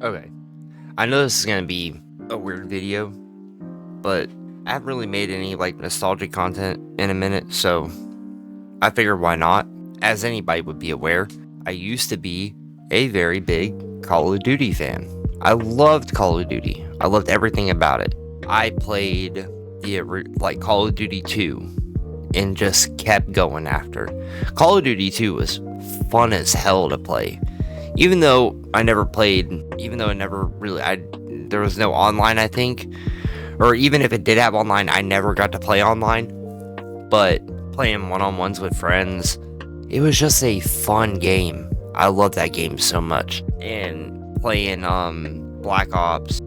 Okay, I know this is gonna be a weird video, but I haven't really made any like nostalgic content in a minute, so I figured why not? As anybody would be aware, I used to be a very big Call of Duty fan. I loved Call of Duty. I loved everything about it. I played like Call of Duty 2 and just kept going after. Call of Duty 2 was fun as hell to play. Even though I never really, there was no online, I think. Or even if it did have online, I never got to play online. But playing one-on-ones with friends, it was just a fun game. I love that game so much. And playing Black Ops,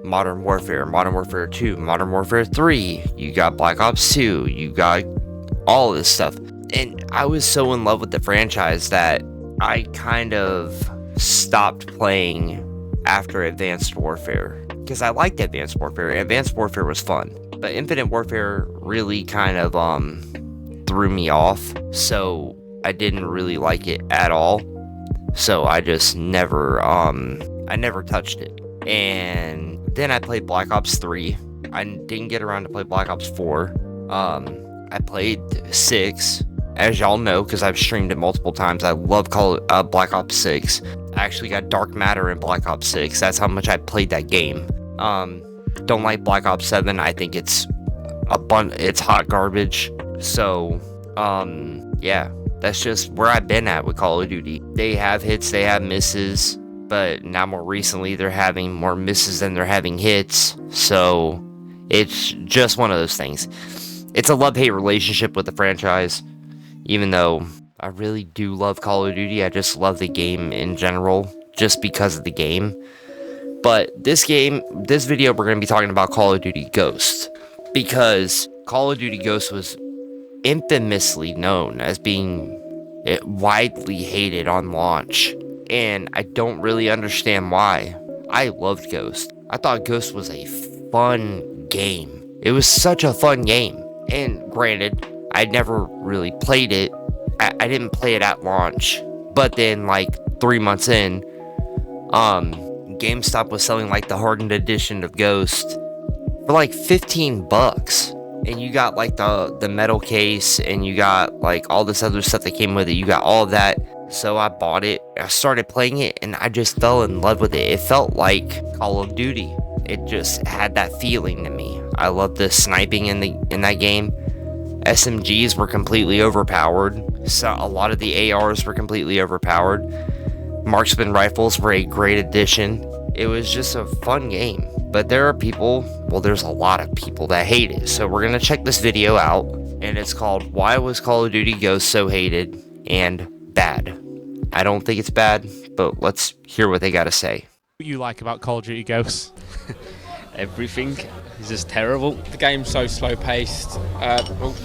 Modern Warfare 2, Modern Warfare 3, you got Black Ops 2, you got all this stuff. And I was so in love with the franchise that I kind of stopped playing after Advanced Warfare. Because I liked Advanced Warfare. Advanced Warfare was fun. But Infinite Warfare really kind of threw me off. So I didn't really like it at all. So I just never touched it. And then I played Black Ops 3. I didn't get around to play Black Ops 4. I played 6, as y'all know, because I've streamed it multiple times. I love Black Ops 6. I actually got Dark Matter in Black Ops 6. That's how much I played that game. Don't like Black Ops 7. I think it's hot garbage. So, yeah, that's just where I've been at with Call of Duty. They have hits, they have misses, but now more recently they're having more misses than they're having hits. So it's just one of those things. It's a love-hate relationship with the franchise, even though I really do love Call of Duty. I just love the game in general, just because of the game. But this video, we're going to be talking about Call of Duty Ghost, because Call of Duty Ghost was infamously known as being widely hated on launch, and I don't really understand why. I loved Ghost. I thought Ghost was a fun game. It was such a fun game. And granted, I never really played it. I didn't play it at launch. But then, like, 3 months in, GameStop was selling, like, the hardened edition of Ghost for, like, $15. And you got, like, the metal case, and you got, like, all this other stuff that came with it. You got all of that. So I bought it. I started playing it, and I just fell in love with it. It felt like Call of Duty. It just had that feeling to me. I loved the sniping in that game. SMGs were completely overpowered. So a lot of the ARs were completely overpowered. Marksman rifles were a great addition. It was just a fun game. But there are people, well, there's a lot of people that hate it. So we're going to check this video out. And it's called, Why Was Call of Duty Ghost So Hated and Bad? I don't think it's bad, but let's hear what they got to say. What you like about Call of Duty Ghosts? Everything is just terrible. The game's so slow paced.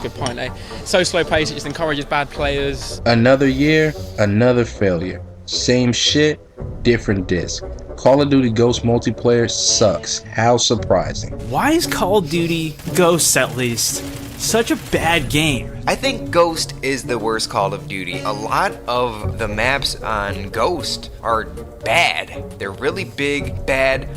Good point, eh? So slow paced, it just encourages bad players. Another year, another failure. Same shit, different disc. Call of Duty Ghost multiplayer sucks. How surprising. Why is Call of Duty Ghosts, at least, such a bad game? I think Ghost is the worst Call of Duty. A lot of the maps on Ghost are bad. They're really big, bad,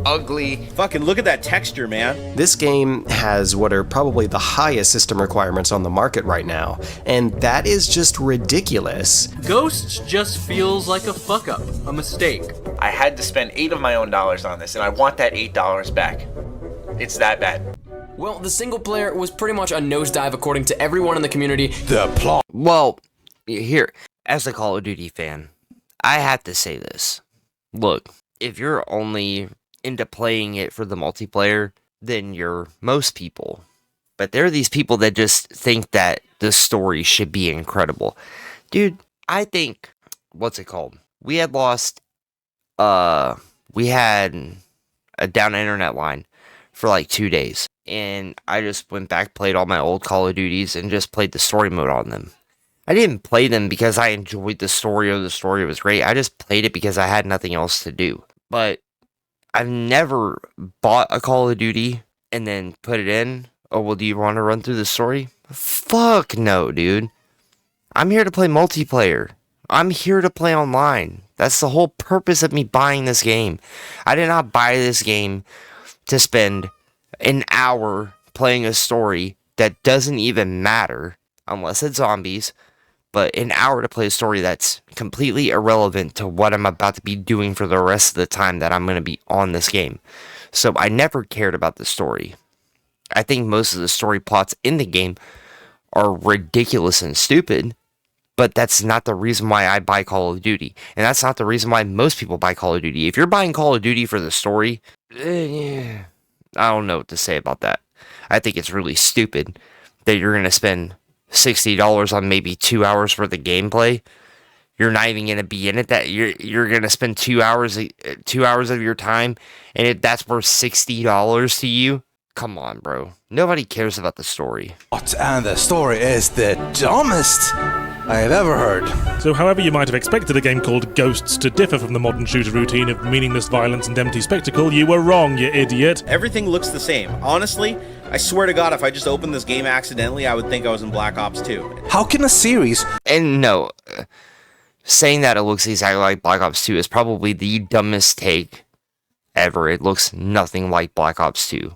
ugly. Fucking look at that texture, man. This game has what are probably the highest system requirements on the market right now, and that is just ridiculous. Ghosts just feels like a fuck up, a mistake. I had to spend $8 of my own dollars on this, and I want that $8 back. It's that bad. Well, the single player was pretty much a nosedive according to everyone in the community. The plot. Well, here, as a Call of Duty fan, I have to say this. Look, if you're only into playing it for the multiplayer, then you're most people. But there are these people that just think that the story should be incredible. Dude, I think, what's it called? We had a down internet line for like 2 days. And I just went back, played all my old Call of Duties, and just played the story mode on them. I didn't play them because I enjoyed the story or the story was great. I just played it because I had nothing else to do. But I've never bought a Call of Duty and then put it in. Oh, well, do you want to run through the story? Fuck no, dude. I'm here to play multiplayer. I'm here to play online. That's the whole purpose of me buying this game. I did not buy this game to spend an hour playing a story that doesn't even matter unless it's zombies, but an hour to play a story that's completely irrelevant to what I'm about to be doing for the rest of the time that I'm going to be on this game. So I never cared about the story. I think most of the story plots in the game are ridiculous and stupid, but that's not the reason why I buy Call of Duty. And that's not the reason why most people buy Call of Duty. If you're buying Call of Duty for the story, I don't know what to say about that. I think it's really stupid that you're going to spend $60 on maybe 2 hours worth of gameplay. You're not even going to be in it. That you're going to spend 2 hours of your time, and if that's worth $60 to you, come on, bro. Nobody cares about the story. And the story is the dumbest I have ever heard. So however you might have expected a game called Ghosts to differ from the modern shooter routine of meaningless violence and empty spectacle, you were wrong, you idiot. Everything looks the same. Honestly, I swear to God, if I just opened this game accidentally, I would think I was in Black Ops 2. How can a series... And no, saying that it looks exactly like Black Ops 2 is probably the dumbest take ever. It looks nothing like Black Ops 2.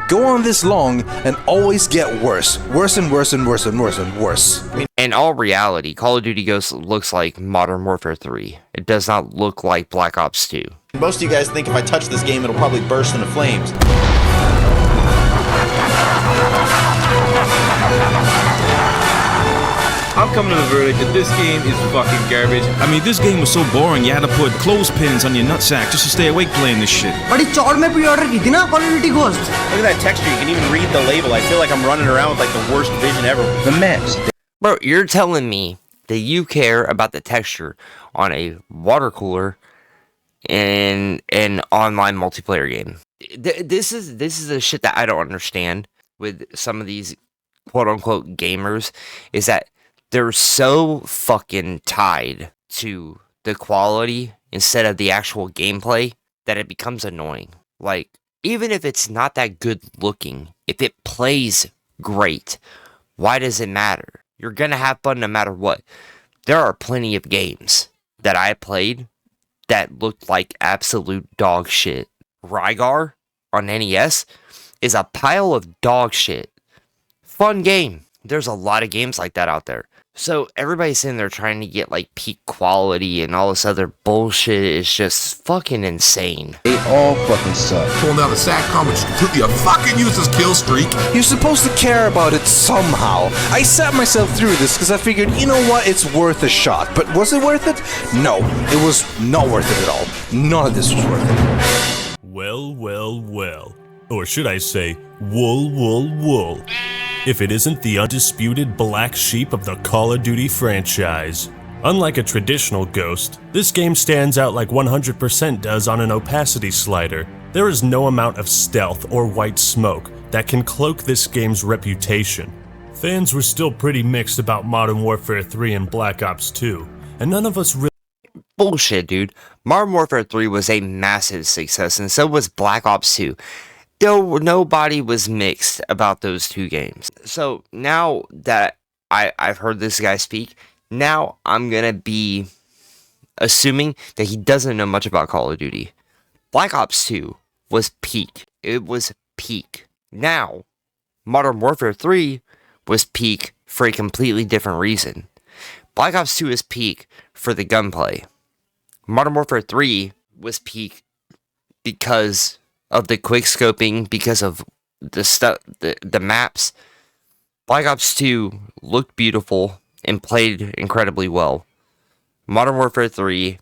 Go on this long and always get worse. Worse and worse and worse and worse and worse. In all reality, Call of Duty Ghosts looks like Modern Warfare 3. It does not look like Black Ops 2. Most of you guys think if I touch this game, it'll probably burst into flames. I'm coming to the verdict that this game is fucking garbage. I mean, this game was so boring, you had to put clothespins on your nutsack just to stay awake playing this shit. But it's all my pre-order ki thi na Call of Duty Ghost. Look at that texture, you can even read the label. I feel like I'm running around with like the worst vision ever. The maps. Bro, you're telling me that you care about the texture on a water cooler in an online multiplayer game. This is the shit that I don't understand with some of these quote-unquote gamers, is that they're so fucking tied to the quality instead of the actual gameplay that it becomes annoying. Like, even if it's not that good looking, if it plays great, why does it matter? You're gonna have fun no matter what. There are plenty of games that I played that looked like absolute dog shit. Rygar on NES is a pile of dog shit. Fun game. There's a lot of games like that out there. So everybody's sitting there trying to get like peak quality and all this other bullshit is just fucking insane. They all fucking suck. Pulling down the SATCOM, which is completely a fucking useless kill streak. You're supposed to care about it somehow. I sat myself through this because I figured, you know what, it's worth a shot. But was it worth it? No, it was not worth it at all. None of this was worth it. Well, well, well. Or should I say, wool, wool, wool. If it isn't the undisputed black sheep of the Call of Duty franchise. Unlike a traditional Ghost, this game stands out like 100% does on an opacity slider. There is no amount of stealth or white smoke that can cloak this game's reputation. Fans were still pretty mixed about Modern Warfare 3 and Black Ops 2, and none of us really... Bullshit, dude. Modern Warfare 3 was a massive success, and so was Black Ops 2. Though nobody was mixed about those two games. So now that I've heard this guy speak, now I'm gonna be assuming that he doesn't know much about Call of Duty. Black Ops 2 was peak. It was peak. Now, Modern Warfare 3 was peak for a completely different reason. Black Ops 2 is peak for the gunplay. Modern Warfare 3 was peak because of the quick scoping, because of the stuff, the maps. Black Ops 2 looked beautiful and played incredibly well. Modern Warfare 3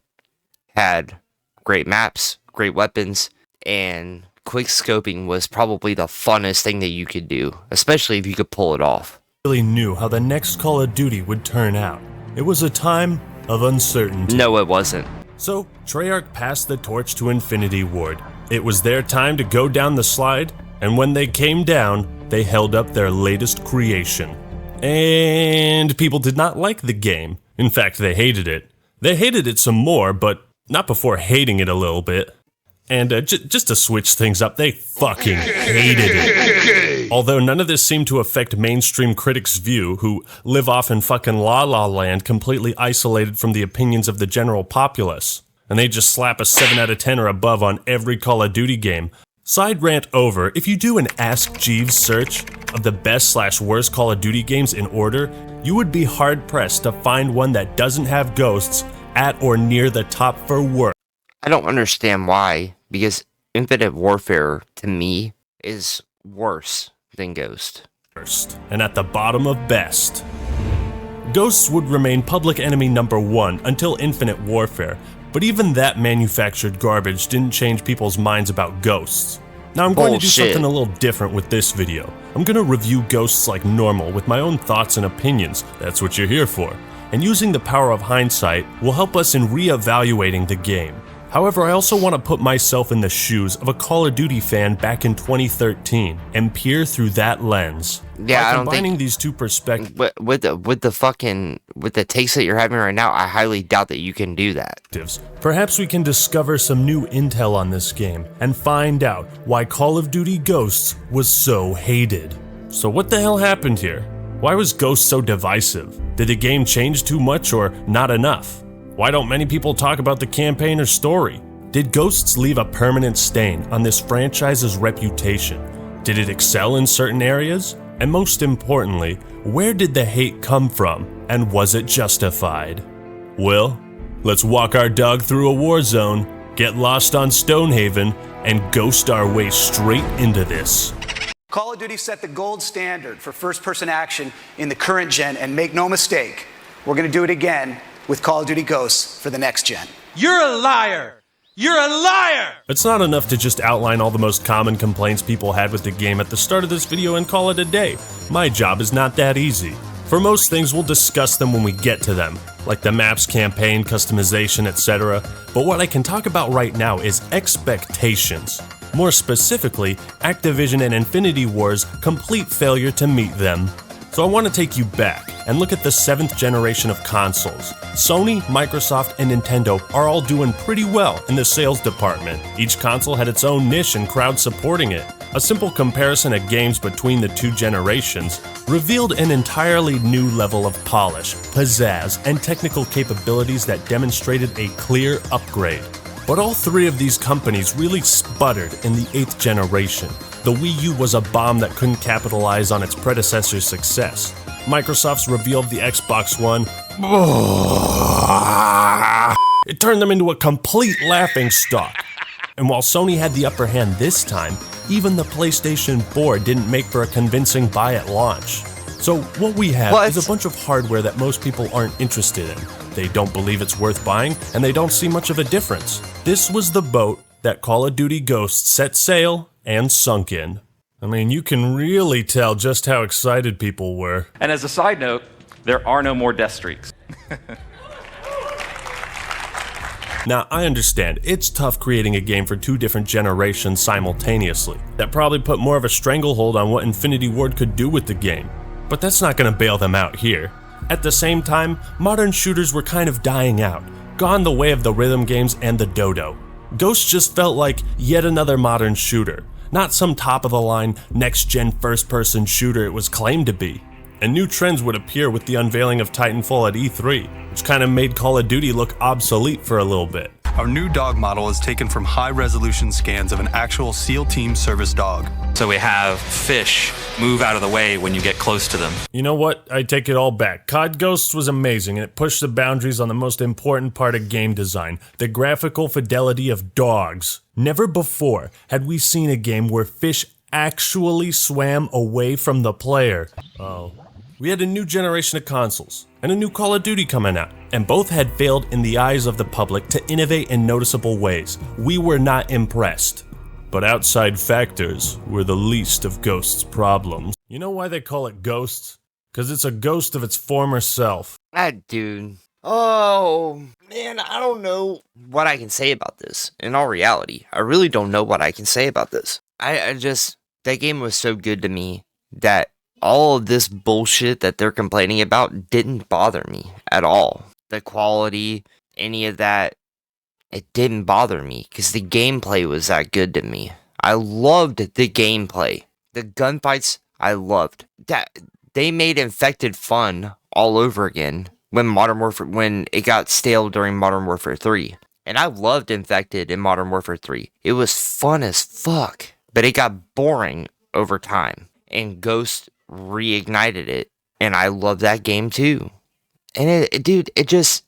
had great maps, great weapons, and quick scoping was probably the funnest thing that you could do, especially if you could pull it off. Really knew how the next Call of Duty would turn out. It was a time of uncertainty. No, it wasn't. So, Treyarch passed the torch to Infinity Ward. It was their time to go down the slide, and when they came down, they held up their latest creation. And people did not like the game. In fact, they hated it. They hated it some more, but not before hating it a little bit. And just to switch things up, they fucking hated it. Although none of this seemed to affect mainstream critics' view, who live off in fucking La La Land completely isolated from the opinions of the general populace. And they just slap a 7 out of 10 or above on every Call of Duty game. Side rant over, if you do an Ask Jeeves search of the best/worst Call of Duty games in order, you would be hard-pressed to find one that doesn't have ghosts at or near the top for work. I don't understand why, because Infinite Warfare, to me, is worse than Ghost. And at the bottom of best. Ghosts would remain public enemy number 1 until Infinite Warfare, but even that manufactured garbage didn't change people's minds about Ghosts. Now I'm going to do something a little different with this video. I'm going to review Ghosts like normal with my own thoughts and opinions, that's what you're here for, and using the power of hindsight will help us in re-evaluating the game. However, I also want to put myself in the shoes of a Call of Duty fan back in 2013 and peer through that lens. Yeah, By I don't combining think these two perspectives with the takes that you're having right now, I highly doubt that you can do that. Perhaps we can discover some new intel on this game and find out why Call of Duty Ghosts was so hated. So what the hell happened here? Why was Ghosts so divisive? Did the game change too much or not enough? Why don't many people talk about the campaign or story? Did Ghosts leave a permanent stain on this franchise's reputation? Did it excel in certain areas? And most importantly, where did the hate come from, and was it justified? Well, let's walk our dog through a war zone, get lost on Stonehaven, and ghost our way straight into this. Call of Duty set the gold standard for first-person action in the current gen, and make no mistake, we're going to do it again with Call of Duty Ghosts for the next gen. You're a liar! You're a liar! It's not enough to just outline all the most common complaints people had with the game at the start of this video and call it a day. My job is not that easy. For most things, we'll discuss them when we get to them, like the map's campaign, customization, etc. But what I can talk about right now is expectations. More specifically, Activision and Infinity Ward's complete failure to meet them. So I want to take you back and look at the 7th generation of consoles. Sony, Microsoft, and Nintendo are all doing pretty well in the sales department. Each console had its own niche and crowd supporting it. A simple comparison of games between the two generations revealed an entirely new level of polish, pizzazz, and technical capabilities that demonstrated a clear upgrade. But all three of these companies really sputtered in the 8th generation. The Wii U was a bomb that couldn't capitalize on its predecessor's success. Microsoft's reveal of the Xbox One, it turned them into a complete laughingstock. And while Sony had the upper hand this time, even the PlayStation 4 didn't make for a convincing buy at launch. So what we have is a bunch of hardware that most people aren't interested in. They don't believe it's worth buying, and they don't see much of a difference. This was the boat that Call of Duty Ghosts set sail and sunk in. I mean, you can really tell just how excited people were. And as a side note, there are no more death streaks. Now, I understand, it's tough creating a game for two different generations simultaneously. That probably put more of a stranglehold on what Infinity Ward could do with the game. But that's not gonna bail them out here. At the same time, modern shooters were kind of dying out, gone the way of the rhythm games and the dodo. Ghosts just felt like yet another modern shooter, not some top-of-the-line, next-gen first-person shooter it was claimed to be. And new trends would appear with the unveiling of Titanfall at E3, which kind of made Call of Duty look obsolete for a little bit. Our new dog model is taken from high-resolution scans of an actual SEAL Team service dog. So we have fish move out of the way when you get close to them. You know what? I take it all back. COD Ghosts was amazing, and it pushed the boundaries on the most important part of game design, the graphical fidelity of dogs. Never before had we seen a game where fish actually swam away from the player. Oh. We had a new generation of consoles, and a new Call of Duty coming out, and both had failed in the eyes of the public to innovate in noticeable ways. We were not impressed. But outside factors were the least of Ghost's problems. You know why they call it Ghosts? Because it's a ghost of its former self. Dude. Oh, man, I don't know what I can say about this. In all reality, I really don't know what I can say about this. That game was so good to me that all of this bullshit that they're complaining about didn't bother me at all. The quality, any of that, it didn't bother me because the gameplay was that good to me. I loved the gameplay. the gunfights I loved. That they made Infected fun all over again when it got stale during Modern Warfare 3. And I loved Infected in Modern Warfare 3. It was fun as fuck, but it got boring over time. And Ghost reignited it, and I love that game too. And it just,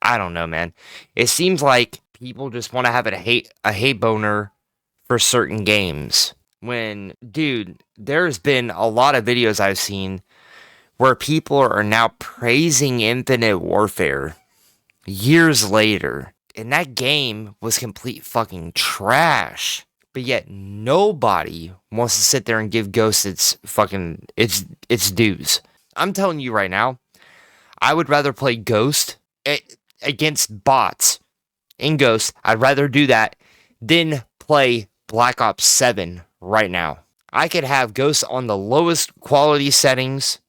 I don't know, man. It seems like people just want to have a hate boner for certain games. When, dude, there's been a lot of videos I've seen where people are now praising Infinite Warfare years later. And that game was complete fucking trash. But yet nobody wants to sit there and give Ghost its dues. I'm telling you right now, I would rather play Ghost against bots in Ghost. I'd rather do that than play Black Ops 7 right now. I could have Ghost on the lowest quality settings.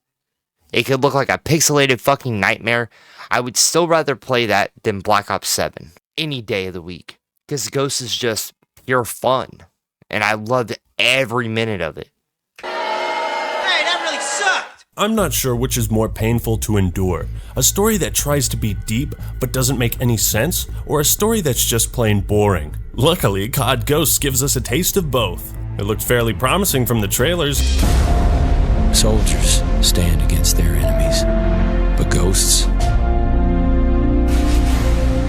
It could look like a pixelated fucking nightmare. I would still rather play that than Black Ops 7 any day of the week. Because Ghost is just pure fun. And I loved every minute of it. Hey, that really sucked! I'm not sure which is more painful to endure. A story that tries to be deep but doesn't make any sense, or a story that's just plain boring. Luckily, COD Ghosts gives us a taste of both. It looked fairly promising from the trailers. Soldiers stand against their enemies, but ghosts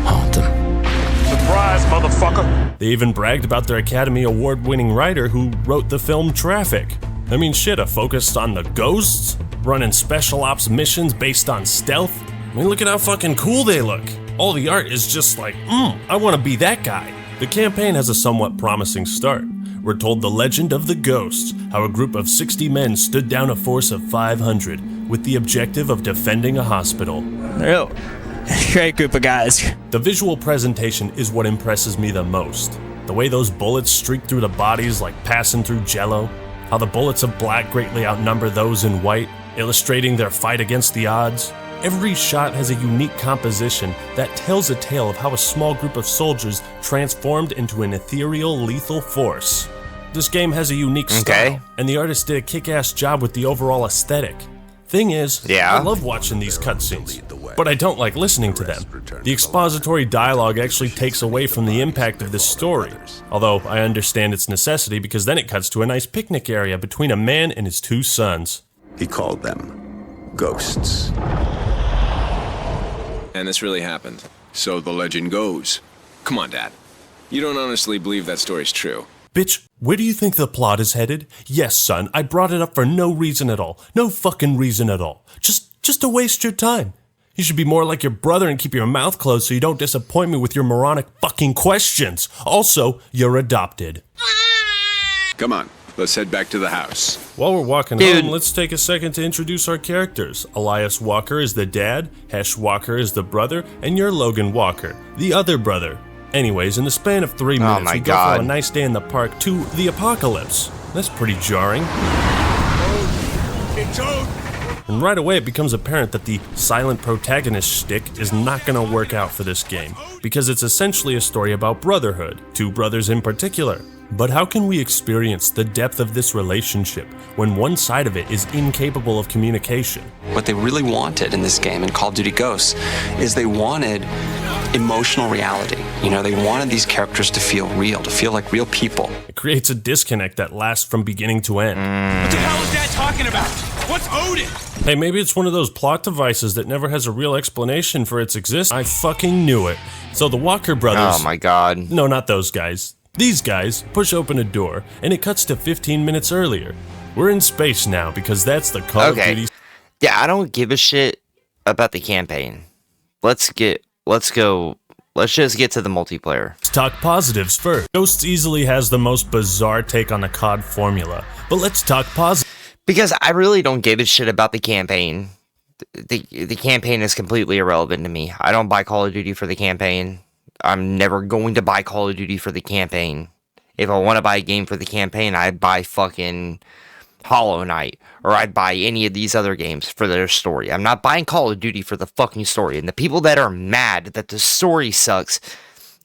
haunt them. Surprise, motherfucker! They even bragged about their Academy Award-winning writer who wrote the film Traffic. I mean, shit, a focus on the ghosts? Running special ops missions based on stealth? I mean, look at how fucking cool they look. All the art is just like, I want to be that guy. The campaign has a somewhat promising start. We're told the legend of the Ghosts, how a group of 60 men stood down a force of 500 with the objective of defending a hospital. Oh, great group of guys. The visual presentation is what impresses me the most. The way those bullets streak through the bodies like passing through jello, how the bullets of black greatly outnumber those in white, illustrating their fight against the odds. Every shot has a unique composition that tells a tale of how a small group of soldiers transformed into an ethereal, lethal force. This game has a unique style, and the artist did a kick-ass job with the overall aesthetic. Thing is, I love watching these cutscenes, but I don't like listening to them. The expository dialogue actually takes away from the impact of this story, although I understand its necessity because then it cuts to a nice picnic area between a man and his two sons. He called them ghosts. And this really happened. So the legend goes. Come on, Dad. You don't honestly believe that story's true. Bitch, where do you think the plot is headed? Yes, son, I brought it up for no reason at all. No fucking reason at all. Just to waste your time. You should be more like your brother and keep your mouth closed so you don't disappoint me with your moronic fucking questions. Also, you're adopted. Come on, let's head back to the house. While we're walking home, let's take a second to introduce our characters. Elias Walker is the dad, Hesh Walker is the brother, and you're Logan Walker, the other brother. Anyways, in the span of 3 minutes, we go from a nice day in the park to the apocalypse. That's pretty jarring. It's over. And right away it becomes apparent that the silent protagonist shtick is not gonna work out for this game, because it's essentially a story about brotherhood, two brothers in particular. But how can we experience the depth of this relationship when one side of it is incapable of communication? What they really wanted in this game, in Call of Duty Ghosts, is they wanted emotional reality. You know, they wanted these characters to feel real, to feel like real people. It creates a disconnect that lasts from beginning to end. What the hell is Dad talking about? What's Odin? Hey, maybe it's one of those plot devices that never has a real explanation for its existence. I fucking knew it. So the Walker brothers... Oh my god. No, not those guys. These guys push open a door, and it cuts to 15 minutes earlier. We're in space now, because that's the Call of Duty... Yeah, I don't give a shit about the campaign. Let's just get to the multiplayer. Let's talk positives first. Ghosts easily has the most bizarre take on the COD formula, but let's talk positives. Because I really don't give a shit about the campaign. The campaign is completely irrelevant to me. I don't buy Call of Duty for the campaign. I'm never going to buy Call of Duty for the campaign. If I want to buy a game for the campaign, I'd buy fucking Hollow Knight, or I'd buy any of these other games for their story. I'm not buying Call of Duty for the fucking story. And the people that are mad that the story sucks,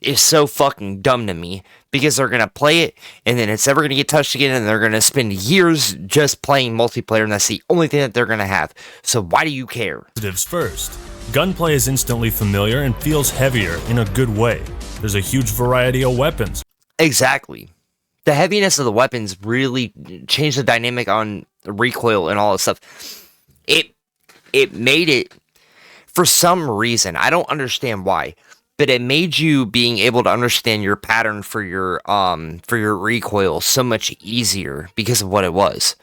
is so fucking dumb to me, because they're going to play it and then it's never going to get touched again, and they're going to spend years just playing multiplayer, and that's the only thing that they're going to have. So why do you care? Positives first. Gunplay is instantly familiar and feels heavier in a good way. There's a huge variety of weapons. Exactly. The heaviness of the weapons really changed the dynamic on recoil and all that stuff. It made it, for some reason, I don't understand why, but it made you being able to understand your pattern for your recoil so much easier because of what it was.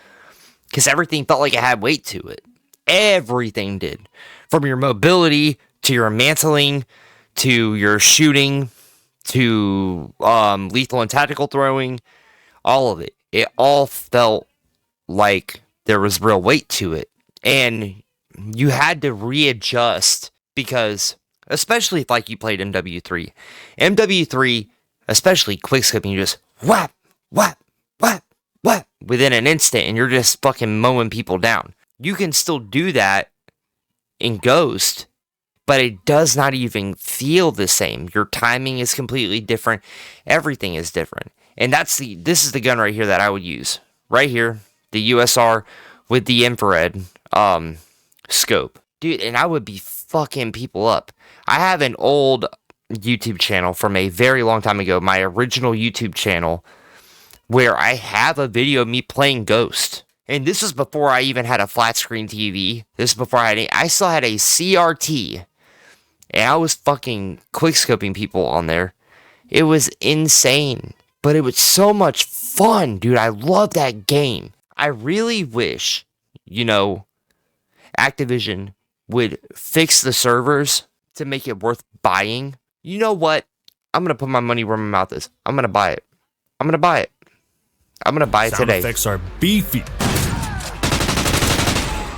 Because everything felt like it had weight to it. Everything did. From your mobility, to your mantling, to your shooting, to lethal and tactical throwing, all of it. It all felt like there was real weight to it. And you had to readjust because, especially if like you played MW3. MW3, especially quickscoping, you just whap, whap, whap, whap within an instant, and you're just fucking mowing people down. You can still do that in Ghost, but it does not even feel the same. Your timing is completely different. Everything is different. And this is the gun right here that I would use. Right here, the USR with the infrared scope. Dude, and I would be fucking people up. I have an old YouTube channel from a very long time ago, my original YouTube channel, where I have a video of me playing Ghost. And this was before I even had a flat screen TV. This is before I still had a CRT. And I was fucking quickscoping people on there. It was insane. But it was so much fun, dude. I love that game. I really wish, Activision would fix the servers to make it worth buying. You know what? I'm going to put my money where my mouth is. I'm going to buy it. I'm going to buy it. I'm going to buy it today. Sound effects are beefy.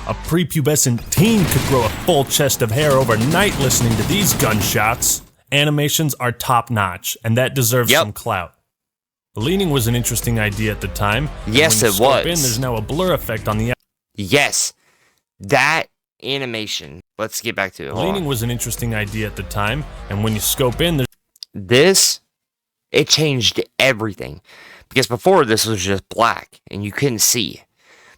A prepubescent teen could grow a full chest of hair overnight listening to these gunshots. Animations are top-notch, and that deserves some clout. Leaning was an interesting idea at the time. Yes, it was. There's now a blur effect on the... Yes, that animation. Let's get back to it. Leaning was an interesting idea at the time, and when you scope in, it changed everything. Because before, this was just black, and you couldn't see.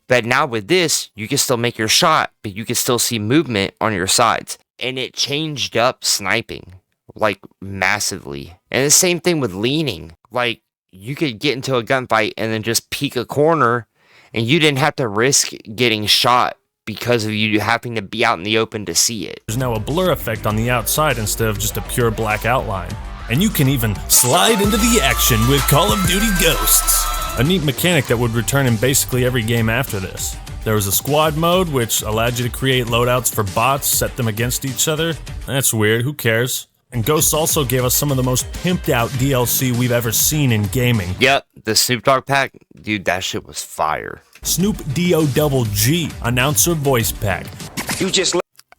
But now with this, you can still make your shot, but you can still see movement on your sides. And it changed up sniping, like, massively. And the same thing with leaning. Like, you could get into a gunfight and then just peek a corner, and you didn't have to risk getting shot because of you having to be out in the open to see it. There's now a blur effect on the outside instead of just a pure black outline. And you can even slide into the action with Call of Duty Ghosts. A neat mechanic that would return in basically every game after this. There was a squad mode, which allowed you to create loadouts for bots, set them against each other. That's weird, who cares? And Ghosts also gave us some of the most pimped out DLC we've ever seen in gaming. Yep, the Snoop Dogg pack, dude, that shit was fire. Snoop D-O-double-G, announcer voice pack.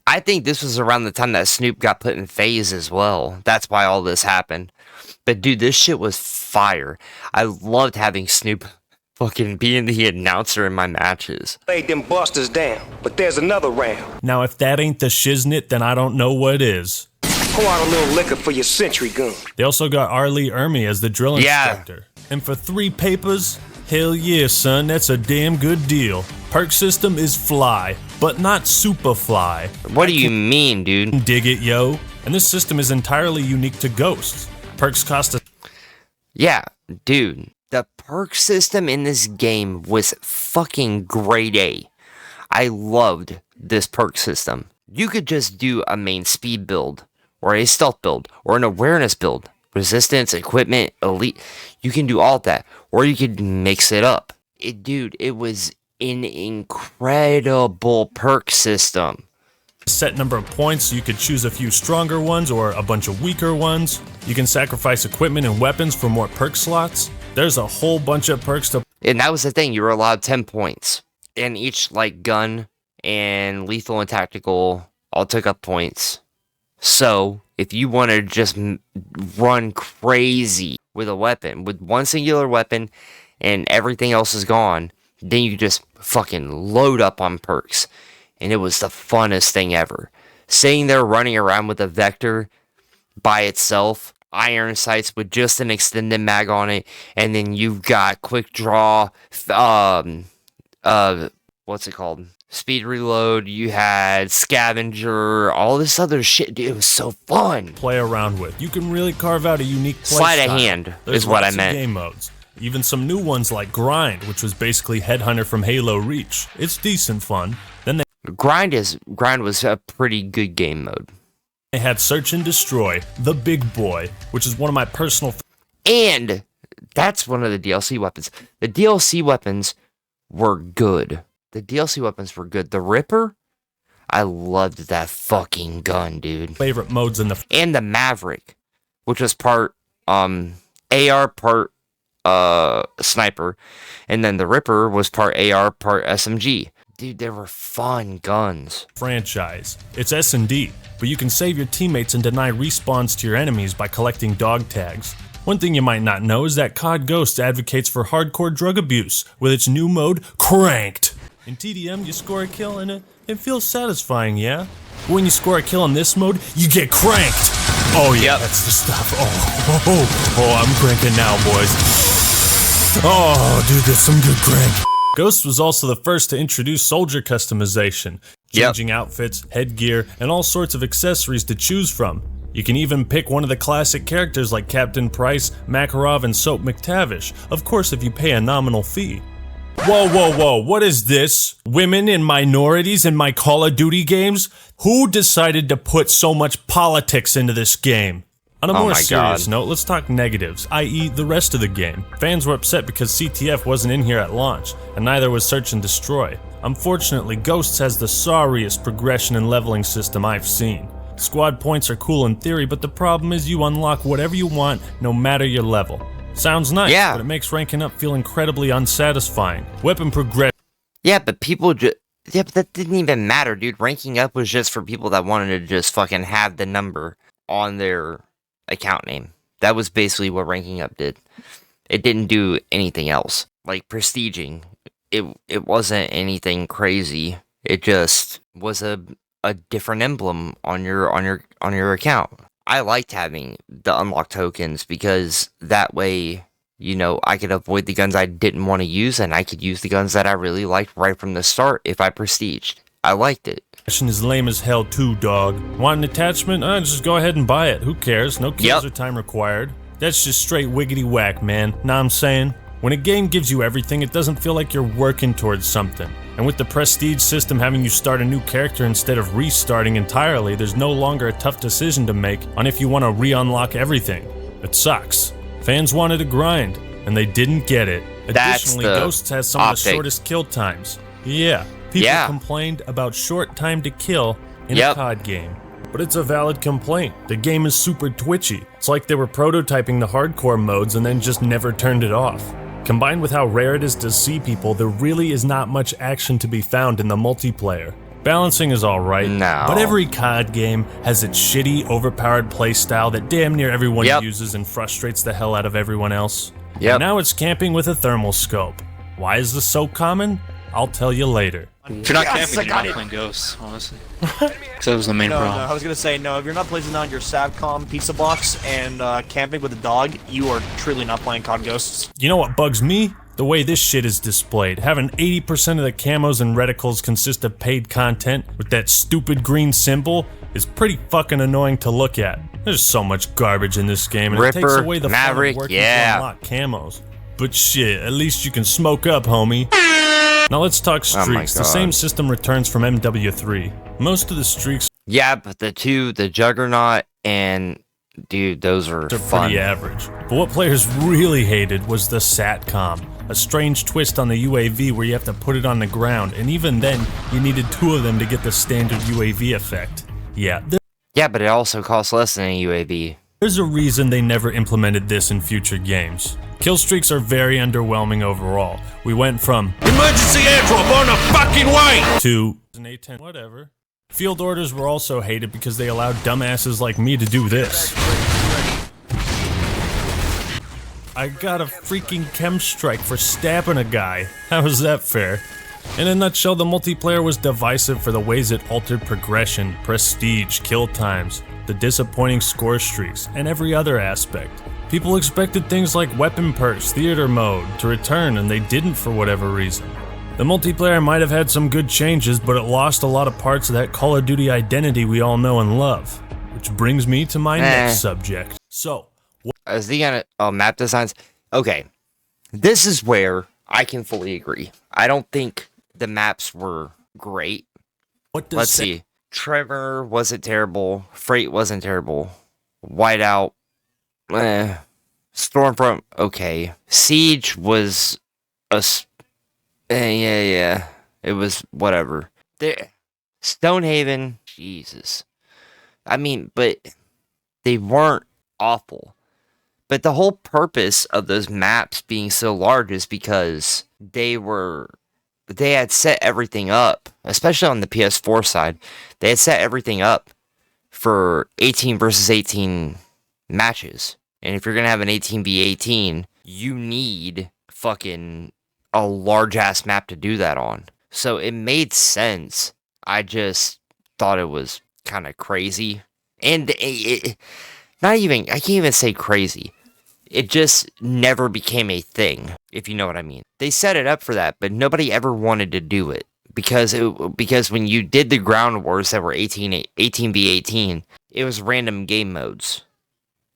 I think this was around the time that Snoop got put in phase as well. That's why all this happened. But dude, this shit was fire. I loved having Snoop fucking being the announcer in my matches. Laid them busters down, but there's another round. Now if that ain't the shiznit, then I don't know what is. Pour out a little liquor for your sentry gun. They also got Arlie Ermy as the drill instructor. And for 3 papers, hell yeah, son, that's a damn good deal. Perk system is fly, but not super fly. What do you mean, dude? Dig it, yo. And this system is entirely unique to Ghosts. Perks cost a... Yeah, dude. The perk system in this game was fucking grade A. I loved this perk system. You could just do a main speed build, or a stealth build, or an awareness build. Resistance, equipment, elite. You can do all that. Or you could mix it up. Dude, it was an incredible perk system. Set number of points, you could choose a few stronger ones or a bunch of weaker ones. You can sacrifice equipment and weapons for more perk slots. There's a whole bunch of perks to... And that was the thing, you were allowed 10 points. And each, like, gun and lethal and tactical all took up points. So, if you want to just run crazy with a weapon, with one singular weapon, and everything else is gone, then you just fucking load up on perks. And it was the funnest thing ever. Sitting there running around with a Vector by itself, iron sights with just an extended mag on it, and then you've got quick draw, what's it called? Speed reload, you had scavenger, all this other shit, dude. It was so fun. Play around with. You can really carve out a unique play Sleight of style. hand There's is what I lots of meant. game modes. Even some new ones like Grind, which was basically Headhunter from Halo Reach. It's decent fun. Then they Grind was a pretty good game mode. They had Search and Destroy, the big boy, which is one of my personal. And that's one of the DLC weapons. The DLC weapons were good. The DLC weapons were good. The Ripper, I loved that fucking gun, dude. Favorite modes in the. And the Maverick, which was part AR, part sniper, and then the Ripper was part AR, part SMG. Dude, they were fun guns. Franchise. It's S&D, but you can save your teammates and deny respawns to your enemies by collecting dog tags. One thing you might not know is that COD Ghosts advocates for hardcore drug abuse with its new mode, Cranked. In TDM, you score a kill and it feels satisfying, yeah? But when you score a kill in this mode, you get cranked. Oh yeah, that's the stuff. Oh, I'm cranking now, boys. Oh, dude, that's some good crank. Ghosts was also the first to introduce soldier customization, changing outfits, headgear, and all sorts of accessories to choose from. You can even pick one of the classic characters like Captain Price, Makarov, and Soap McTavish, of course if you pay a nominal fee. Whoa, what is this? Women and minorities in my Call of Duty games? Who decided to put so much politics into this game? On a more serious note, let's talk negatives, i.e. the rest of the game. Fans were upset because CTF wasn't in here at launch, and neither was Search and Destroy. Unfortunately, Ghosts has the sorriest progression and leveling system I've seen. Squad points are cool in theory, but the problem is you unlock whatever you want, no matter your level. Sounds nice, but it makes ranking up feel incredibly unsatisfying. Weapon progression. Yeah, but people just... Yeah, but that didn't even matter, dude. Ranking up was just for people that wanted to just fucking have the number on their account name. That was basically what ranking up did. It didn't do anything else. Like prestiging, it wasn't anything crazy. It just was a different emblem on your account. I liked having the unlock tokens because that way, you know, I could avoid the guns I didn't want to use and I could use the guns that I really liked right from the start if I prestiged. I liked it. Is lame as hell too, dog. Want an attachment? Just go ahead and buy it. Who cares? No kills or time required. That's just straight wiggity whack, man. Know what I'm saying? When a game gives you everything, it doesn't feel like you're working towards something. And with the prestige system having you start a new character instead of restarting entirely, there's no longer a tough decision to make on if you want to re-unlock everything. It sucks. Fans wanted a grind, and they didn't get it. Additionally, Ghosts has some of the shortest kill times. Yeah, people complained about short time to kill in a COD game. But it's a valid complaint. The game is super twitchy. It's like they were prototyping the hardcore modes and then just never turned it off. Combined with how rare it is to see people, there really is not much action to be found in the multiplayer. Balancing is alright, but every COD game has its shitty, overpowered playstyle that damn near everyone uses and frustrates the hell out of everyone else. And now it's camping with a thermal scope. Why is this so common? I'll tell you later. If you're not camping, you're not playing Ghosts, honestly. Because that was the main problem. No, I was gonna say, no, if you're not placing on your Savcom pizza box and camping with a dog, you are truly not playing COD Ghosts. You know what bugs me? The way this shit is displayed. Having 80% of the camos and reticles consist of paid content with that stupid green symbol is pretty fucking annoying to look at. There's so much garbage in this game and it takes away the Maverick, fun of working to unlock camos. But shit, at least you can smoke up, homie. Now let's talk streaks. The same system returns from MW3. Most of the streaks... Yeah, but the Juggernaut and... Dude, those are fun. Pretty average. But what players really hated was the SATCOM. A strange twist on the UAV where you have to put it on the ground, and even then, you needed 2 of them to get the standard UAV effect. Yeah. Yeah, but it also costs less than a UAV. There's a reason they never implemented this in future games. Kill streaks are very underwhelming overall. We went from emergency airdrop on the fucking way to an A10 whatever. Field orders were also hated because they allowed dumbasses like me to do this. I got a freaking chem strike for stabbing a guy. How is that fair? In a nutshell, the multiplayer was divisive for the ways it altered progression, prestige, kill times, the disappointing score streaks, and every other aspect. People expected things like weapon perks, theater mode to return, and they didn't for whatever reason. The multiplayer might have had some good changes, but it lost a lot of parts of that Call of Duty identity we all know and love. Which brings me to my next subject. So, is he gonna map designs? Okay, this is where I can fully agree. I don't think the maps were great. Let's see. Tremor wasn't terrible. Freight wasn't terrible. Whiteout, Stormfront, okay. Siege was yeah. It was whatever. Stonehaven, Jesus. I mean, but they weren't awful. But the whole purpose of those maps being so large is because they had set everything up, especially on the PS4 side. They had set everything up for 18 versus 18 matches. And if you're going to have an 18v18, you need fucking a large ass map to do that on. So it made sense. I just thought it was kind of crazy. And I can't even say crazy. It just never became a thing, if you know what I mean. They set it up for that, but nobody ever wanted to do it. Because when you did the ground wars that were 18v18, it was random game modes.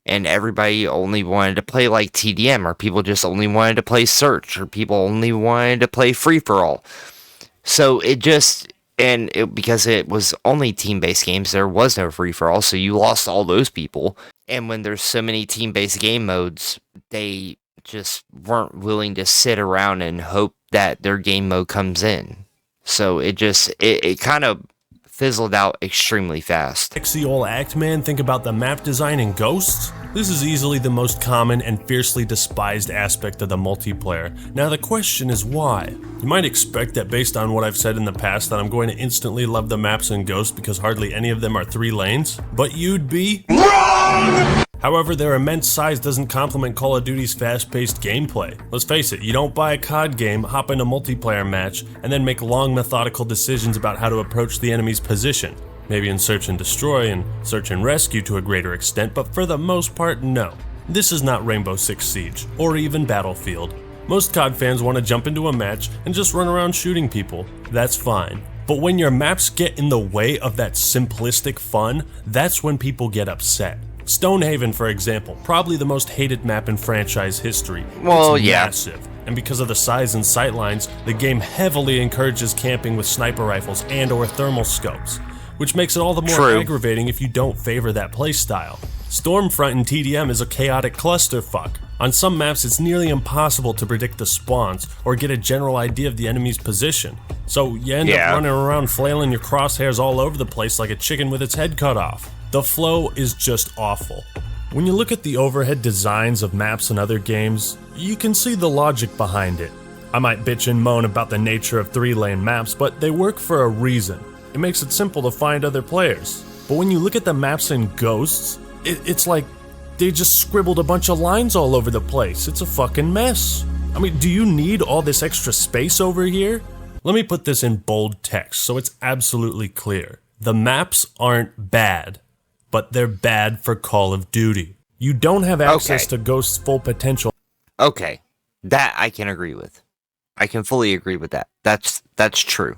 And everybody only wanted to play like TDM, or people just only wanted to play search, or people only wanted to play free-for-all. So because it was only team-based games, there was no free-for-all, so you lost all those people. And when there's so many team-based game modes, they just weren't willing to sit around and hope that their game mode comes in. So it kind of fizzled out extremely fast. Sexy old act man think about the map design in Ghosts? This is easily the most common and fiercely despised aspect of the multiplayer. Now the question is why? You might expect that based on what I've said in the past that I'm going to instantly love the maps in Ghosts because hardly any of them are 3 lanes, but you'd be wrong! However, their immense size doesn't complement Call of Duty's fast-paced gameplay. Let's face it, you don't buy a COD game, hop in a multiplayer match, and then make long methodical decisions about how to approach the enemy's position. Maybe in Search and Destroy and Search and Rescue to a greater extent, but for the most part, no. This is not Rainbow Six Siege, or even Battlefield. Most COD fans want to jump into a match and just run around shooting people. That's fine. But when your maps get in the way of that simplistic fun, that's when people get upset. Stonehaven, for example, probably the most hated map in franchise history. Well, it's yeah. massive. And because of the size and sightlines, the game heavily encourages camping with sniper rifles and or thermal scopes, which makes it all the more aggravating if you don't favor that playstyle. Stormfront in TDM is a chaotic clusterfuck. On some maps, it's nearly impossible to predict the spawns or get a general idea of the enemy's position. So you end up running around flailing your crosshairs all over the place like a chicken with its head cut off. The flow is just awful. When you look at the overhead designs of maps in other games, you can see the logic behind it. I might bitch and moan about the nature of 3-lane maps, but they work for a reason. It makes it simple to find other players. But when you look at the maps in Ghosts, it's like they just scribbled a bunch of lines all over the place. It's a fucking mess. I mean, do you need all this extra space over here? Let me put this in bold text so it's absolutely clear. The maps aren't bad, but they're bad for Call of Duty. You don't have access to Ghost's full potential. Okay, that I can agree with. I can fully agree with that. That's true.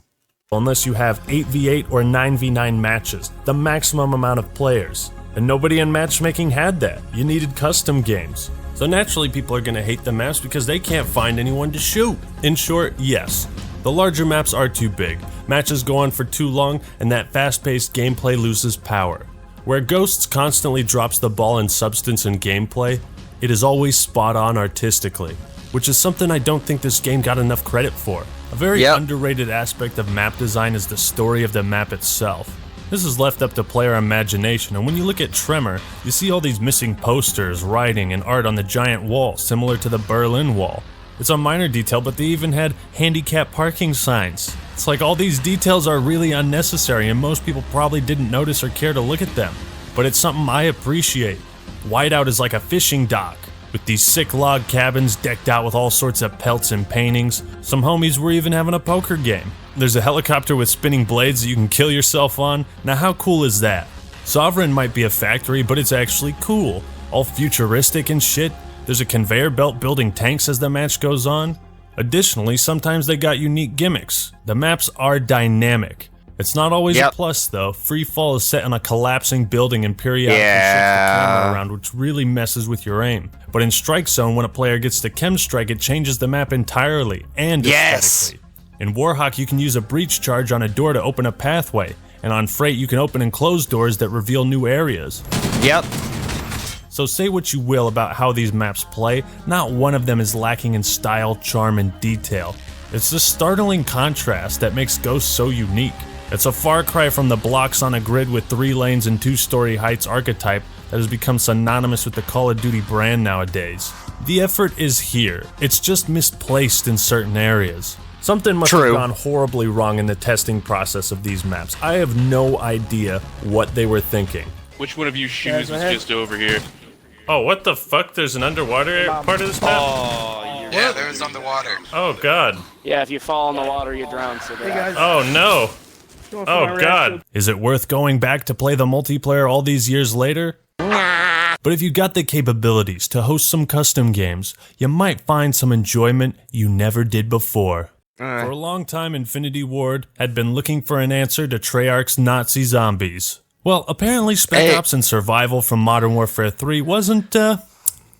Unless you have 8v8 or 9v9 matches, the maximum amount of players. And nobody in matchmaking had that. You needed custom games. So naturally people are going to hate the maps because they can't find anyone to shoot. In short, yes. The larger maps are too big, matches go on for too long, and that fast-paced gameplay loses power. Where Ghosts constantly drops the ball in substance and gameplay, it is always spot on artistically, which is something I don't think this game got enough credit for. A very underrated aspect of map design is the story of the map itself. This is left up to player imagination, and when you look at Tremor, you see all these missing posters, writing, and art on the giant wall, similar to the Berlin Wall. It's a minor detail, but they even had handicap parking signs. It's like all these details are really unnecessary, and most people probably didn't notice or care to look at them. But it's something I appreciate. Whiteout is like a fishing dock. with these sick log cabins decked out with all sorts of pelts and paintings. Some homies were even having a poker game. There's a helicopter with spinning blades that you can kill yourself on. Now how cool is that? Sovereign might be a factory, but it's actually cool. All futuristic and shit. There's a conveyor belt building tanks as the match goes on. Additionally, sometimes they got unique gimmicks. The maps are dynamic. It's not always a plus though. Free fall is set on a collapsing building and periodically shifts the camera around, which really messes with your aim. But in Strike Zone, when a player gets to chem strike, it changes the map entirely and aesthetically. In Warhawk, you can use a breach charge on a door to open a pathway, and on Freight, you can open and close doors that reveal new areas. So say what you will about how these maps play, not one of them is lacking in style, charm, and detail. It's the startling contrast that makes Ghost so unique. It's a far cry from the blocks on a grid with 3 lanes and 2-story heights archetype that has become synonymous with the Call of Duty brand nowadays. The effort is here, it's just misplaced in certain areas. Something must have gone horribly wrong in the testing process of these maps. I have no idea what they were thinking. Which one of you shoes was just over here? Oh, what the fuck? There's an underwater part of this map? Oh, yeah, there's underwater. Oh god. Yeah, if you fall in the water, you drown. So oh no. Oh god. Is it worth going back to play the multiplayer all these years later? But if you got the capabilities to host some custom games, you might find some enjoyment you never did before. For a long time, Infinity Ward had been looking for an answer to Treyarch's Nazi zombies. Well, apparently Spec Ops and Survival from Modern Warfare 3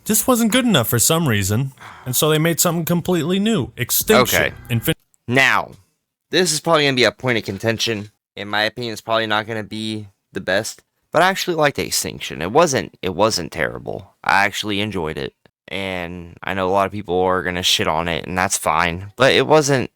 just wasn't good enough for some reason, and so they made something completely new. Extinction. Now, this is probably going to be a point of contention. In my opinion, it's probably not going to be the best, but I actually liked Extinction. It wasn't terrible. I actually enjoyed it. And I know a lot of people are going to shit on it, and that's fine, but it wasn't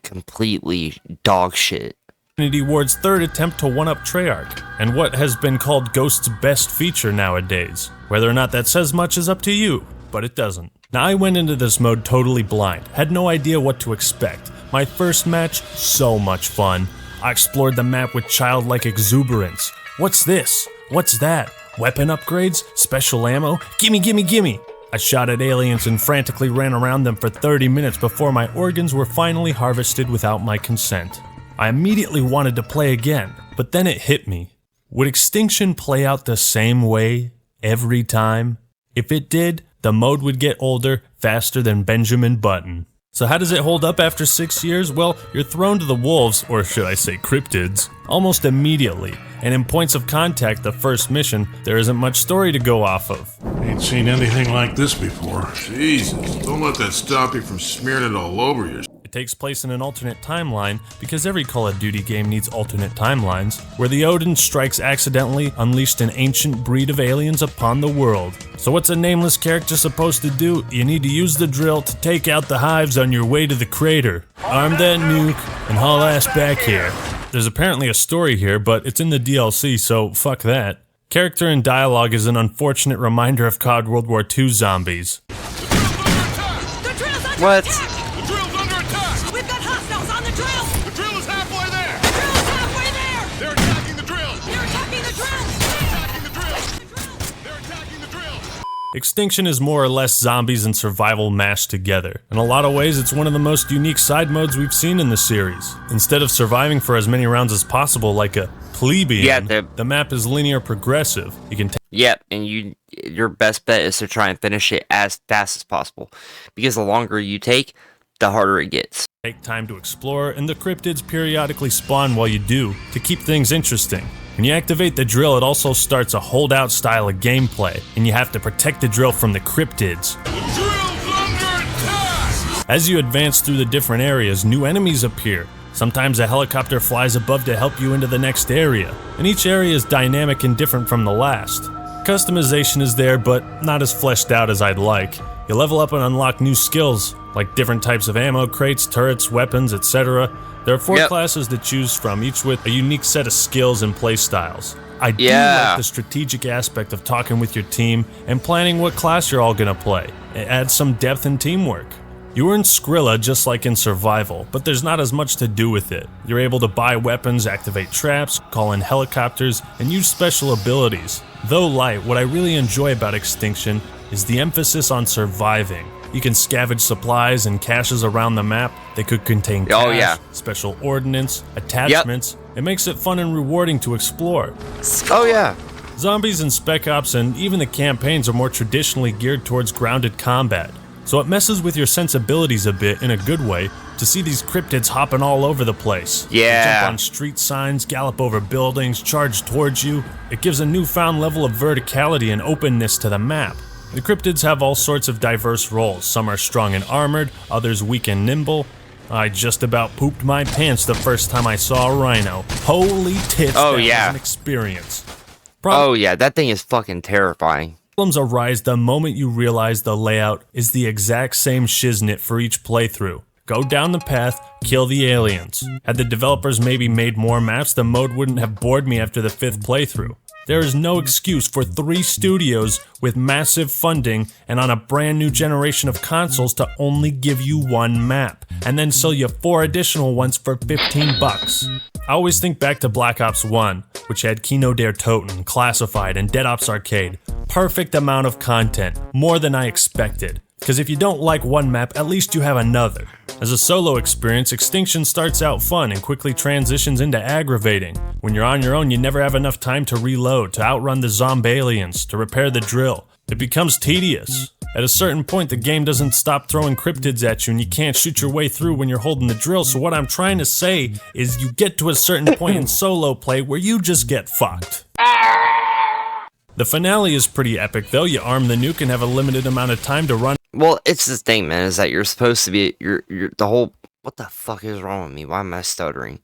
completely dog shit. Infinity Ward's third attempt to one-up Treyarch, and what has been called Ghost's best feature nowadays. Whether or not that says much is up to you, but it doesn't. Now I went into this mode totally blind, had no idea what to expect. My first match, so much fun. I explored the map with childlike exuberance. What's this? What's that? Weapon upgrades? Special ammo? Gimme, gimme, gimme! I shot at aliens and frantically ran around them for 30 minutes before my organs were finally harvested without my consent. I immediately wanted to play again, but then it hit me. Would Extinction play out the same way every time? If it did, the mode would get older faster than Benjamin Button. So how does it hold up after 6 years? Well, you're thrown to the wolves, or should I say cryptids, almost immediately. And in Points of Contact, the first mission, there isn't much story to go off of. Ain't seen anything like this before. Jesus, don't let that stop you from smearing it all over yourself. It takes place in an alternate timeline, because every Call of Duty game needs alternate timelines, where the Odin strikes accidentally unleashed an ancient breed of aliens upon the world. So what's a nameless character supposed to do? You need to use the drill to take out the hives on your way to the crater. Arm that nuke, and haul ass back here. There's apparently a story here, but it's in the DLC, so fuck that. Character and dialogue is an unfortunate reminder of COD World War II zombies. What? The drill's under attack! We've got hostiles on the drill! The drill is halfway there! The drill is halfway there! They're attacking the drill! They're attacking the drill! They're attacking the drill! They're attacking the drill! Extinction is more or less zombies and survival mashed together. In a lot of ways, it's one of the most unique side modes we've seen in the series. Instead of surviving for as many rounds as possible like a plebeian, the map is linear progressive. You can and your best bet is to try and finish it as fast as possible, because the longer you take, the harder it gets. Take time to explore, and the cryptids periodically spawn while you do, to keep things interesting. When you activate the drill, it also starts a holdout style of gameplay, and you have to protect the drill from the cryptids. As you advance through the different areas, new enemies appear. Sometimes a helicopter flies above to help you into the next area, and each area is dynamic and different from the last. Customization is there, but not as fleshed out as I'd like. You level up and unlock new skills, like different types of ammo crates, turrets, weapons, etc. There are 4 classes to choose from, each with a unique set of skills and playstyles. I do like the strategic aspect of talking with your team and planning what class you're all gonna play. It adds some depth and teamwork. You earn Skrilla just like in Survival, but there's not as much to do with it. You're able to buy weapons, activate traps, call in helicopters, and use special abilities. Though light, what I really enjoy about Extinction is the emphasis on surviving. You can scavenge supplies and caches around the map. They could contain cash, special ordnance, attachments. It makes it fun and rewarding to explore. Oh yeah. Zombies and Spec Ops and even the campaigns are more traditionally geared towards grounded combat. So it messes with your sensibilities a bit in a good way to see these cryptids hopping all over the place. Yeah. They jump on street signs, gallop over buildings, charge towards you. It gives a newfound level of verticality and openness to the map. The cryptids have all sorts of diverse roles. Some are strong and armored, others weak and nimble. I just about pooped my pants the first time I saw a rhino. Holy tits, that was an experience. Oh yeah, that thing is fucking terrifying. Problems arise the moment you realize the layout is the exact same shiznit for each playthrough. Go down the path, kill the aliens. Had the developers maybe made more maps, the mode wouldn't have bored me after the 5th playthrough. There is no excuse for 3 studios with massive funding and on a brand new generation of consoles to only give you 1 map, and then sell you 4 additional ones for $15. I always think back to Black Ops 1, which had Kino der Toten, Classified, and Dead Ops Arcade. Perfect amount of content, more than I expected. Because if you don't like one map, at least you have another. As a solo experience, Extinction starts out fun and quickly transitions into aggravating. When you're on your own, you never have enough time to reload, to outrun the zombalians, to repair the drill. It becomes tedious. At a certain point, the game doesn't stop throwing cryptids at you and you can't shoot your way through when you're holding the drill, so what I'm trying to say is you get to a certain point in solo play where you just get fucked. The finale is pretty epic though. You arm the nuke and have a limited amount of time to run. Well, it's the thing, man, is that you're supposed to be, you're the whole, what the fuck is wrong with me? Why am I stuttering?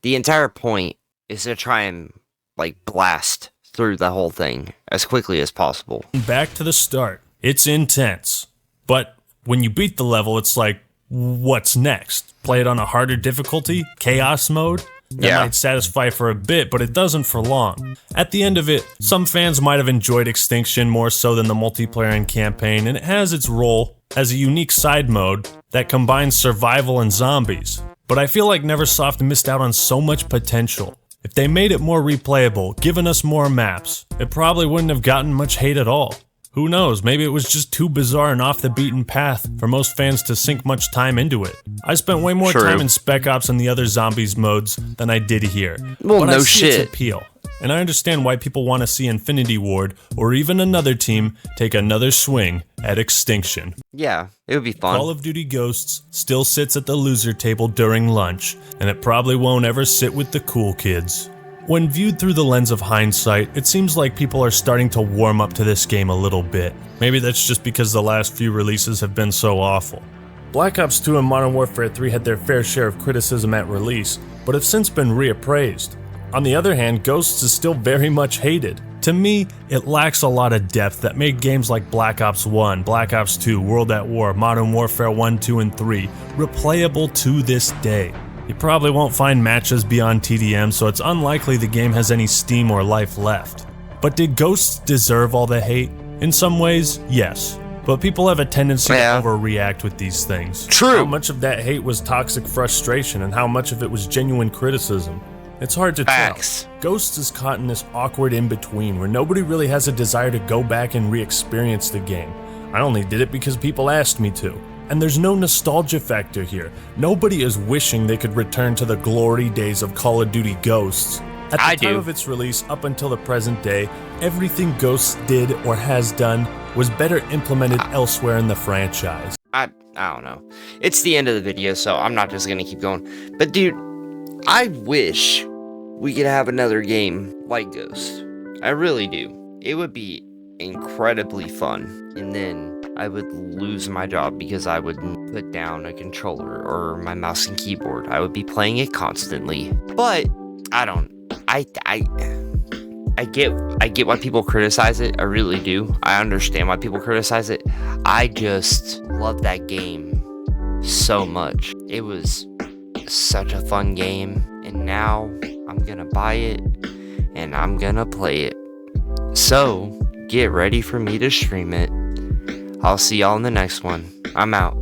The entire point is to try and, like, blast through the whole thing as quickly as possible. Back to the start. It's intense. But when you beat the level, it's like, what's next? Play it on a harder difficulty? Chaos mode? That might satisfy for a bit, but it doesn't for long. At the end of it, some fans might have enjoyed Extinction more so than the multiplayer and campaign, and it has its role as a unique side mode that combines survival and zombies. But I feel like Neversoft missed out on so much potential. If they made it more replayable, given us more maps, it probably wouldn't have gotten much hate at all. Who knows, maybe it was just too bizarre and off the beaten path for most fans to sink much time into it. I spent way more time in Spec Ops and the other zombies modes than I did here. Well, but no I see shit. its appeal, and I understand why people want to see Infinity Ward or even another team take another swing at Extinction. Yeah, it would be fun. Call of Duty Ghosts still sits at the loser table during lunch, and it probably won't ever sit with the cool kids. When viewed through the lens of hindsight, it seems like people are starting to warm up to this game a little bit. Maybe that's just because the last few releases have been so awful. Black Ops 2 and Modern Warfare 3 had their fair share of criticism at release, but have since been reappraised. On the other hand, Ghosts is still very much hated. To me, it lacks a lot of depth that made games like Black Ops 1, Black Ops 2, World at War, Modern Warfare 1, 2, and 3 replayable to this day. You probably won't find matches beyond TDM, so it's unlikely the game has any steam or life left. But did Ghosts deserve all the hate? In some ways, yes. But people have a tendency to overreact with these things. True. How much of that hate was toxic frustration and how much of it was genuine criticism? It's hard to tell. Ghosts is caught in this awkward in-between where nobody really has a desire to go back and re-experience the game. I only did it because people asked me to. And there's no nostalgia factor here. Nobody is wishing they could return to the glory days of Call of Duty Ghosts. At the time of its release up until the present day, everything Ghosts did or has done was better implemented elsewhere in the franchise. I don't know. It's the end of the video, so I'm not just gonna keep going. But dude, I wish we could have another game like Ghost. I really do. It would be incredibly fun. And then I would lose my job because I would put down a controller or my mouse and keyboard. I would be playing it constantly. But I get why people criticize it. I really do. I understand why people criticize it. I just love that game so much. It was such a fun game, and now I'm gonna buy it and I'm gonna play it. So get ready for me to stream it. I'll see y'all in the next one. I'm out.